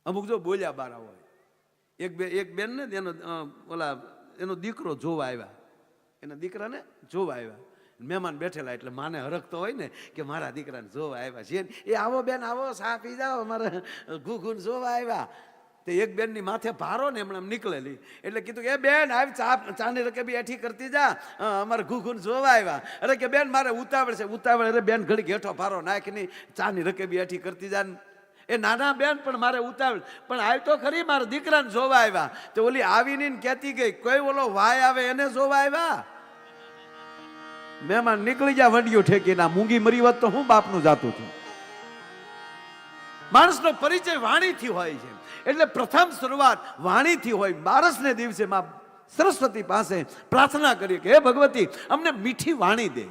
અમુક જો બોલ્યા બારા હોય. એક બેન ને એનો દીકરો જોવા આવ્યા, એના દીકરાને જોવા આવ્યા. મહેમાન બેઠેલા એટલે માને હરખતો હોય ને કે મારા દીકરાને જોવા આવ્યા છે. એ આવો બેન આવો, સા પી જાઓ, અમારે ઘૂઘૂન જોવા આવ્યા. તે એક બેનની માથે ભારો ને એમણે નીકળેલી એટલે કીધું કે એ બેન આવી ચાની રકેબી એઠી કરતી જા, અમારે ઘૂઘૂન જોવા આવ્યા. અરે કે બેન મારે ઉતાવળ છે. ઉતાવળ? અરે બેન ઘડી હેઠો ભારો નાખીને ચાની રકેબી એઠી કરતી જા. એ નાના બેન પણ મારે ઉતાવળ, પણ આવી તો ખરી મારા દીકરાને જોવા આવ્યા. તો ઓલી આવીને કહેતી ગઈ કોઈ ઓલો વાય આવે એને જોવા આવ્યા. મહેમાન નીકળી ગયા વંડિયું ઠેકીના. મૂંગી મરી હોત તો હું બાપનું જાતું હતું. માણસનો પરિચય વાણીથી હોય છે. એટલે પ્રથમ શરૂઆત વાણીથી હોય. બારસને દિવસે માં સરસ્વતી પાસે પ્રાર્થના કરી કે હે ભગવતી અમને મીઠી વાણી દે.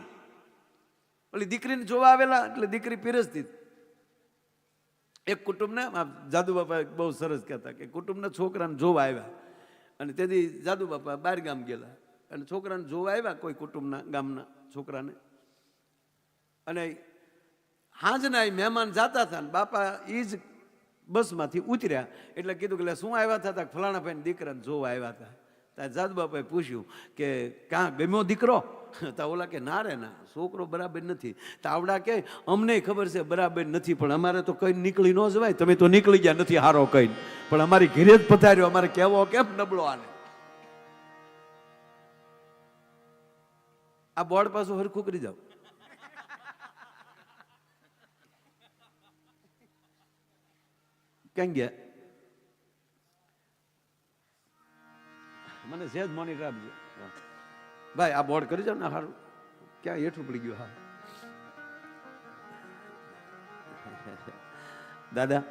ઓલી દીકરીને જોવા આવેલા એટલે દીકરી પીરસતી. એક કુટુંબને જાદુ બાપા બહુ સરસ કહેતા કે કુટુંબના છોકરાને જોવા આવ્યા અને તેથી જાદુ બાપા બહાર ગામ ગયેલા અને છોકરાને જોવા આવ્યા કોઈ કુટુંબના ગામના છોકરાને. અને હાંજના એ મહેમાન જાતા હતા ને બાપા એ જ બસમાંથી ઉતર્યા એટલે કીધું કે શું આવ્યા હતા? ફલાણા ભાઈ દીકરાને જોવા આવ્યા હતા. ત્યાં જાદુ બાપાએ પૂછ્યું કે કાં ગમ્યો દીકરો? તા ઓલા કે ના રે ના, છોકરો બરાબર નથી. તો આવડા કે અમને ખબર છે બરાબર નથી, પણ અમારે તો કઈ નીકળી ન જવાય. તમે તો નીકળી ગયા નથી હારો કઈ, પણ અમારી ઘેરે જ પધાર્યો, અમારે કેવો કેમ નબળો આને. આ બોર્ડ પાછું હરખું કરી જાવ. ક્યાં ગયા? મને સહેજ મોનિટર આપજો ભાઈ. આ બોર્ડ કરી જાવ ને સારું. ક્યાં હેઠું પડી ગયું? હા દાદા.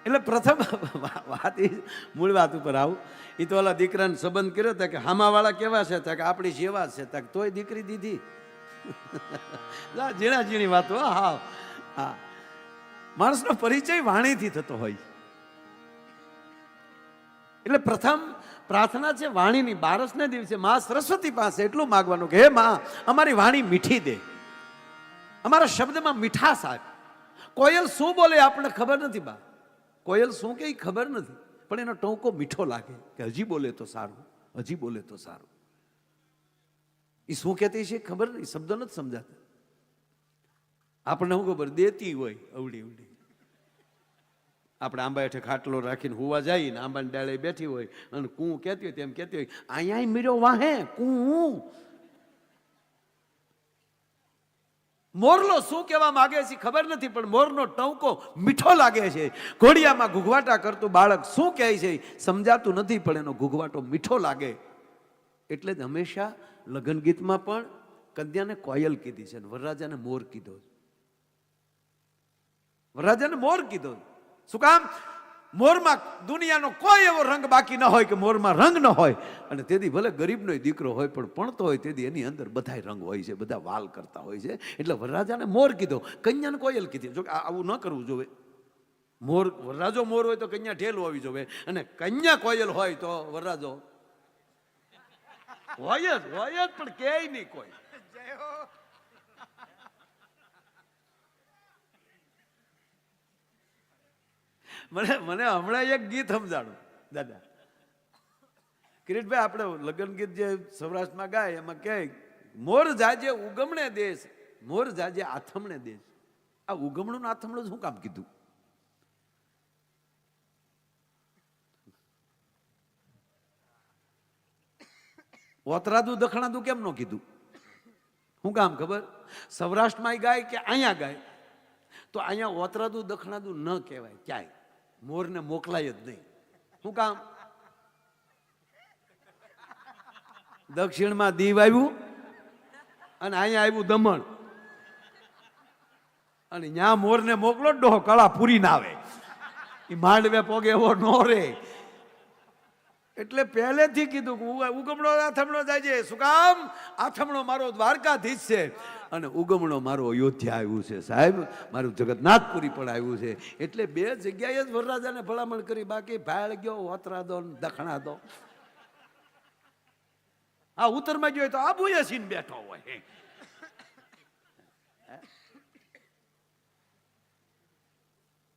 એટલે પ્રથમ વાત મૂળ વાત ઉપર આવું. એ તો ઓલા દીકરાને સંબંધ કર્યો હતા કે હામાવાળા કેવા છે? કે આપણી સેવા છે. તોય દીકરી દીધી. ઝીણા ઝીણી વાતો. હા હા, માણસનો પરિચય વાણીથી થતો હોય. એટલે પ્રથમ પ્રાર્થના છે વાણીની. બારસને દિવસે મા સરસ્વતી પાસે એટલું માગવાનું કે હે મા અમારી વાણી મીઠી દે, અમારા શબ્દમાં મીઠાશ આવે. કોયલ શું બોલે આપણને ખબર નથી બા. કોયલ શું કે ખબર નથી, પણ એનો ટોંકો મીઠો લાગે કે હજી બોલે તો સારું, હજી બોલે તો સારું. એ શું કહેતી છે ખબર નહીં, શબ્દો નથી સમજાતા. આપણને શું ખબર? દેતી હોય અવડી અવડી. આપણે આંબા હેઠે ખાટલો રાખીને હુવા જઈએ ને આંબાની ડાળે બેઠી હોય અને કું કહેતી હોય તેમ કહેતી હોય અહીંયા મીર્યો વાહે કું. મોરલો શું કહેવા માંગે છે ખબર નથી, પણ મોરનો ટંકો મીઠો લાગે છે. ઘોડિયામાં ઘૂઘવાટા કરતું બાળક શું કહે છે સમજાતું નથી, પણ એનો ઘૂઘવાટો મીઠો લાગે. એટલે જ હંમેશા લગ્ન ગીતમાં પણ કન્યાને કોયલ કીધી છે, વરરાજાને મોર કીધો. વરરાજાને મોર કીધો. શું કામ? મોરમાં દુનિયાનો કોઈ એવો રંગ બાકી ન હોય કે મોરમાં રંગ ન હોય. અને તેથી ભલે ગરીબનો દીકરો હોય પણ ભણતો હોય તેથી એની અંદર બધા રંગ હોય છે, બધા વાલ કરતા હોય છે. એટલે વરરાજાને મોર કીધો, કન્યાને કોયલ કીધી. જો આવું ન કરવું જોઈએ. મોર વરરાજો મોર હોય તો કન્યા ઢેલ હોવી જોઈએ, અને કન્યા કોયલ હોય તો વરરાજો હોય જ પણ કે નહીં કોઈ. મને હમણાં એક ગીત સમજાણું દાદા. કિરીટભાઈ આપણે લગ્ન ગીત જે સૌરાષ્ટ્રમાં ગાય એમાં કહે મોર જાજે ઉગમણે દેશ, મોર જાજે આથમણે દેશ. આ ઉગમણું ને આથમણું શું કામ કીધું? ઓતરાદું દખણાદું કેમ ન કીધું? શું કામ ખબર? સૌરાષ્ટ્રમાં ગાય કે અહીંયા ગાય તો અહીંયા ઓતરાદું દખણાદું ન કહેવાય ક્યાંય. મોરને મોકલાય જ નહીં. શું કામ? દક્ષિણમાં દીવ આવ્યું અને અહીંયા આવ્યું દમણ, અને ત્યાં મોરને મોકલો ડોહો કળા પૂરી ના આવે. એ માંડવે પોગે એવો નો રે. એટલે પહેલેથી કીધું કે ઉગમણો આથમણો જાય છે. શું કામ? આથમણો મારો દ્વારકાધીશ છે અને ઉગમણો મારો અયોધ્યા આવ્યું છે સાહેબ, મારું જગન્નાથપુરી પણ આવ્યું છે. એટલે બે જગ્યાએ જ વરરાજાને ભલામણ કરી, બાકી ભાળ ગયો ઓતરા દો દખણા દો. આ ઉત્તરમાં ગયો તો આબુએ સીન બેઠો હોય.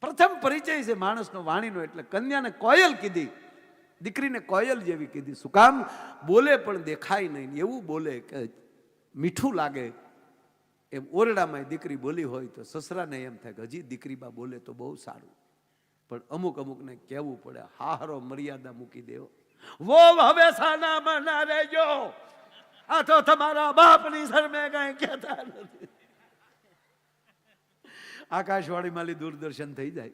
પ્રથમ પરિચય છે માણસનો વાણીનો. એટલે કન્યાને કોયલ કીધી, દીકરીને કોયલ જેવી કીધી. શું કામ? બોલે પણ દેખાય નહીં, એવું બોલે કે મીઠું લાગે. એમ ઓરડામાં દીકરી બોલી હોય તો સસરાને એમ થાય કે હજી દીકરી બા બોલે તો બહુ સારું, પણ અમુક અમુકને કહેવું પડે, હારો મર્યાદા મૂકી દેવો. વો હવે સાના મના રહેજો, આ તો તમારા બાપની શરમે કઈ કહેતા નથી. આકાશવાણી માલી દૂરદર્શન થઈ જાય,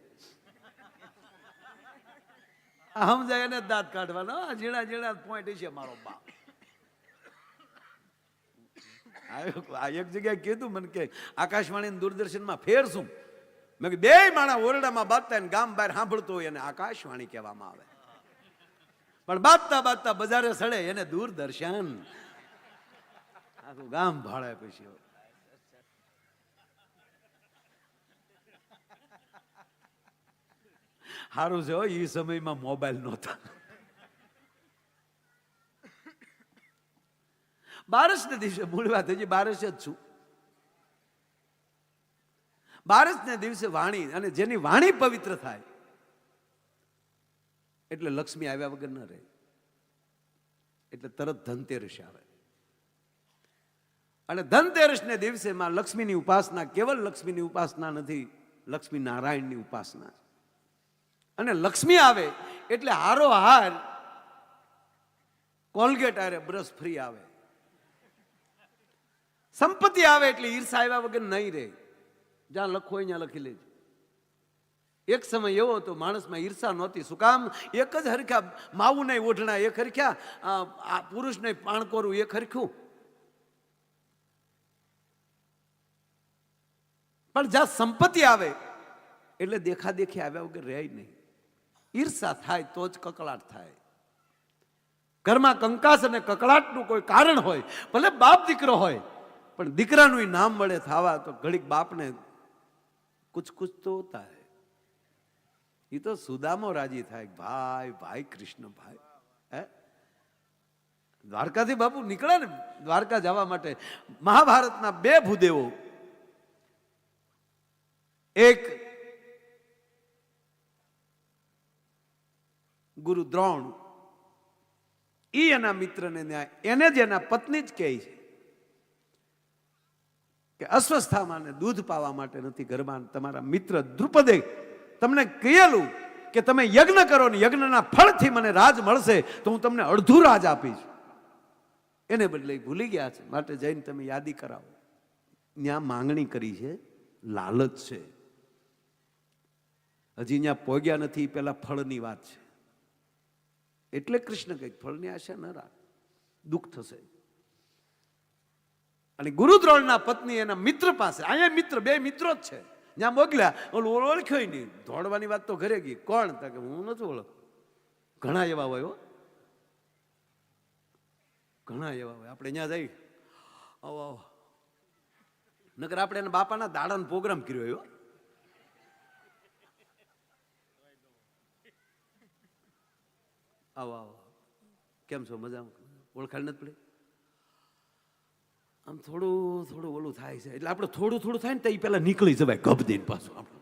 સમજાય એને દાંત કાઢવાનો. ઝીણા ઝીણા પોઈન્ટ છે મારો બાપ. આ એક જગ્યાએ કીધું મને કે આકાશવાણી દૂરદર્શનમાં ફેર શું? મેં કીધું બે માણા ઓરડામાં બાંધતા ને ગામ બહાર સાંભળતો હોય એને આકાશવાણી કહેવામાં આવે, પણ બાંધતા બાંધતા બજારે સડે એને દૂરદર્શન. આખું ગામ ભાળે પછી. સારું છે એ સમયમાં મોબાઈલ નહોતા. બારસને દિવસે, મૂળ વાત હજી બારસ જ છું. બારસને દિવસે વાણી, અને જેની વાણી પવિત્ર થાય એટલે લક્ષ્મી આવ્યા વગર ન રહે. એટલે તરત ધનતેરસ આવે. અને ધનતેરસને દિવસે માં લક્ષ્મીની ઉપાસના કેવલ લક્ષ્મીની ઉપાસના નથી, લક્ષ્મી નારાયણની ઉપાસના. અને લક્ષ્મી આવે એટલે હારો હાર કોલગેટ આવે, બ્રશ ફ્રી આવે. સંપત્તિ આવે એટલે ઈર્ષા આવ્યા વગર નહીં રહે. જ્યાં લખો હોય ત્યાં લખી લેજો. એક સમય એવો હતો માણસમાં ઈર્ષા નહોતી. શું કામ? એક જ હરખ્યા માવું નહીં ઓઢણા, એક હરખ્યા પુરુષ નહીં પાણકોરું, એક હરખ્યું. પણ જ્યાં સંપત્તિ આવે એટલે દેખાદેખી આવ્યા વગર રહે નહીં. ઈર્ષા થાય તો જ કકળાટ થાય. ઘરમાં કંકાસ અને કકળાટનું કોઈ કારણ હોય, ભલે બાપ દીકરો હોય, પણ દીકરાનું નામ મળે થવા તો ઘડીક બાપને કુછ કુછ તો હોતા હૈ. એ તો સુદામો રાજી થાય, ભાઈ ભાઈ કૃષ્ણ ભાઈ. હે, દ્વારકાથી બાપુ નીકળે ને દ્વારકા જવા માટે. મહાભારતના બે ભૂદેવો, એક ગુરુ દ્રોણ, ઈ એના મિત્રને ન્યાય, એને જ એના પત્ની જ કહે છે કે અસ્વસ્થામાં દૂધ પાવા માટે નથી ઘરમાં. તમારા મિત્ર દ્રુપદે તમને કહેલું કે તમે યજ્ઞ કરો ને યજ્ઞના ફળથી મને રાજ મળશે તો હું તમને અડધું રાજ આપીશ. એને બદલે ભૂલી ગયા છે, માટે જઈને તમે યાદી કરાવો. ત્યાં માંગણી કરી છે, લાલચ છે. હજી ત્યાં પહોંચ્યા નથી, પેલા ફળની વાત છે. એટલે કૃષ્ણ કહે ફળની આશા ન રાખ, દુઃખ થશે. અને ગુરુદ્રોણના પત્ની એના મિત્ર પાસે, અહીંયા મિત્ર, બે મિત્રો જ છે, ત્યાં મોકલ્યા. ઓલું ઓળખ્યો નહીં, દોડવાની વાત તો ઘરે ગઈ. કોણ? કે હું નથી ઓળખ. ઘણા એવા હોય, ઘણા એવા હોય. આપણે ત્યાં જઈ આવો આવો, નકર આપણે એના બાપાના દાડાનો પ્રોગ્રામ કર્યો. આવો આવો, કેમ છો? મજામાં? ઓળખાણ નથી પડી? આમ થોડું થોડું ઓલું થાય છે એટલે આપણે થોડું થોડું થાય ને તો એ પેલા નીકળી જવાય ગપ દઈને પાછું. આપણે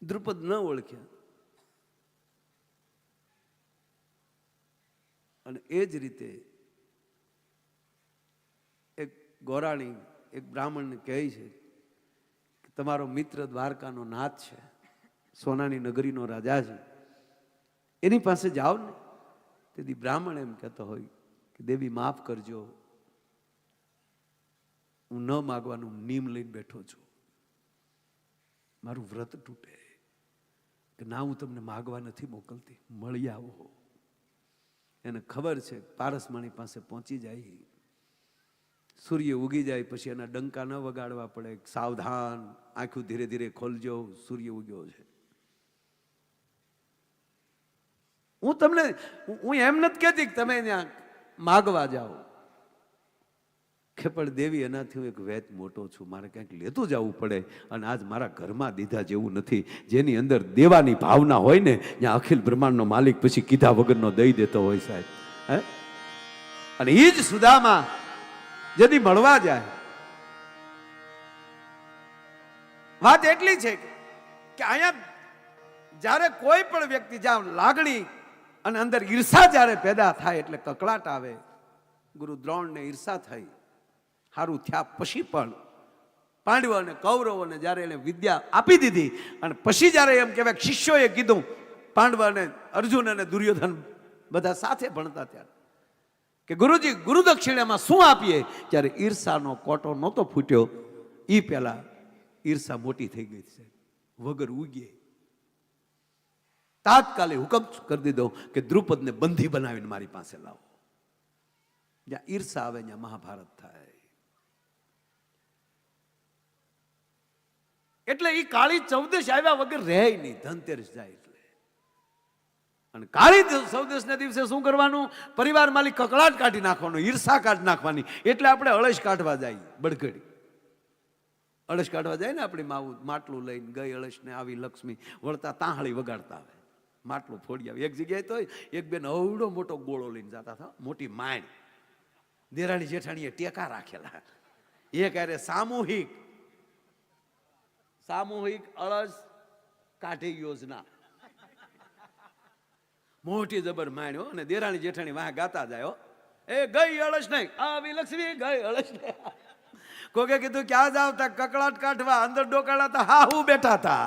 દ્રુપદ ન ઓળખ્યા. અને એ જ રીતે એક ગોરાણી એક બ્રાહ્મણને કહે છે કે તમારો મિત્ર દ્વારકાનો નાથ છે, સોનાની નગરીનો રાજા છે, એની પાસે જાઓ ને. તેથી બ્રાહ્મણ એમ કહેતો હોય કે દેવી માફ કરજો, હું ન માગવાનું નિયમ લઈને બેઠો છું, મારું વ્રત તૂટે કે ના, હું તમને માગવા નથી મોકલતી, મળી આવો. એને ખબર છે પારસમણી પાસે પહોંચી જાય, સૂર્ય ઉગી જાય પછી એના ડંકા ન વગાડવા પડે, સાવધાન, આંખું ધીરે ધીરે ખોલજો, સૂર્ય ઉગ્યો છે. હું એમ નથી કહેતી કે તમે ત્યાં માગવા જાઓ, કે પણ દેવી એનાથી હું એક વેત મોટો છું, મારે ક્યાંક લેતું જવું પડે. અને આજ મારા ઘરમાં દીધા જેવું નથી. જેની અંદર દેવાની ભાવના હોય ને ત્યાં અખિલ બ્રહ્માંડનો માલિક પછી કીધા વગરનો દઈ દેતો હોય સાહેબ. હે, અને એ જ સુદામા જદી મળવા જાય વાત એટલી છે કે અહીંયા જ્યારે કોઈ પણ વ્યક્તિ જ્યાં લાગણી અને અંદર ઈર્ષા જ્યારે પેદા થાય એટલે કકળાટ આવે. ગુરુ દ્રોણને ઈર્ષા થઈ. સારું થયા પછી પણ પાંડવ અને કૌરવોને જ્યારે એને વિદ્યા આપી દીધી અને પછી જ્યારે એમ કહેવાય શિષ્યોએ કીધું, પાંડવ અને અર્જુન અને દુર્યોધન બધા સાથે ભણતા ત્યારે કે ગુરુજી ગુરુ દક્ષિણામાં શું આપીએ, ત્યારે ઈર્ષાનો કોટો નહોતો ફૂટ્યો. એ પહેલા ઈર્ષા મોટી થઈ ગઈ છે, વગર ઉગે તાત્કાલિક હુકમ કરી દીધો કે દ્રુપદને બંધી બનાવીને મારી પાસે લાવો. જ્યાં ઈર્ષા આવે ત્યાં મહાભારત થાય. એટલે એ કાળી ચૌદશ આવ્યા વગર રહે નહીં, ધનતેરસ જાય એટલે. અને કાળી ચૌદશ ના દિવસે શું કરવાનું? પરિવાર માલિક કકળાટ કાઢી નાખવાનો, ઈર્ષા કાઢી નાખવાની. એટલે આપણે અળસ કાઢવા જાય, બળગડી અળસ કાઢવા જાય ને આપણી માવું માટલું લઈને ગઈ અળસ ને આવી લક્ષ્મી વળતા તાહળી વગાડતા આવે, માટલું ફોડી આવે. એક જગ્યાએ તો એક બેન અવડો મોટો ગોળો લઈને જતા હતા, મોટી માણ. દેરાણી જેઠાણીએ ટેકા રાખેલા. એક અરે સામૂહિક અળસ કાઢી યોજના, મોટી જબર માણ્યો. અને દેરાણી જેઠાણી વાહ ગાતા જાય, એ ગઈ અળસ નહીં આવી લક્ષ્મી ગઈ અળસ નહીં. કોકે કીધું ક્યાં જાવ? તા કકળાટ કાઢવા. અંદર ડોકાળા તા હા હું બેઠા હતા.